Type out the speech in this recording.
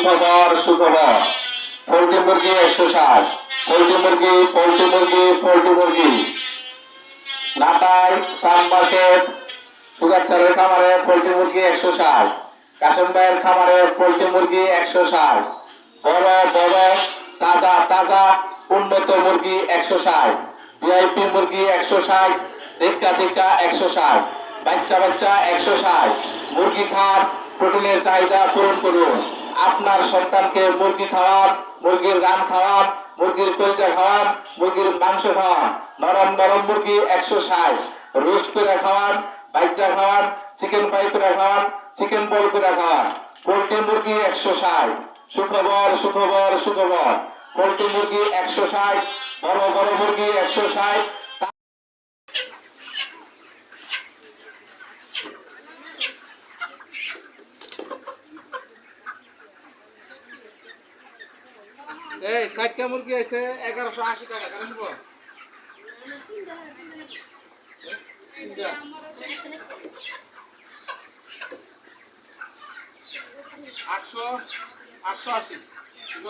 সুখবর সুখবর পোল্ট্রি মুরগি 160, পোল্ট্রি মুরগি নাটাই সান মার্কেট সুগারচারের খামারে পোল্ট্রি মুরগি 160, কাশেম ভাইয়ের খামারে পোল্ট্রি মুরগি 160, বড় বড় তাজা তাজা উন্নত মুরগি 160, ভিআইপি মুরগি 160, টিক্কা টিক্কা 160, বাচ্চা বাচ্চা 160। মুরগি খান, প্রোটিনের চাহিদা পূরণ করুন। আপনার সন্তানকে মুরগি খাওয়ান, মুরগির রান খাওয়ান, মুরগির কলিজা খাওয়ান, মুরগির মাংস খাওয়ান। নরম নরম মুরগি 160, রোস্ট করে খাওয়ান, বাচ্চা খাওয়ান, চিকেন ফ্রাই করে খাওয়ান, চিকেন বল করে খাওয়ান। পোল্ট্রি মুরগি 160, সুখবর সুখবর সুখবর পোল্ট্রি মুরগি 160, বড় বড় মুরগি 160। এই 4টা মুরগি আছে 1180 টাকা কেন নিব? 880 নিব।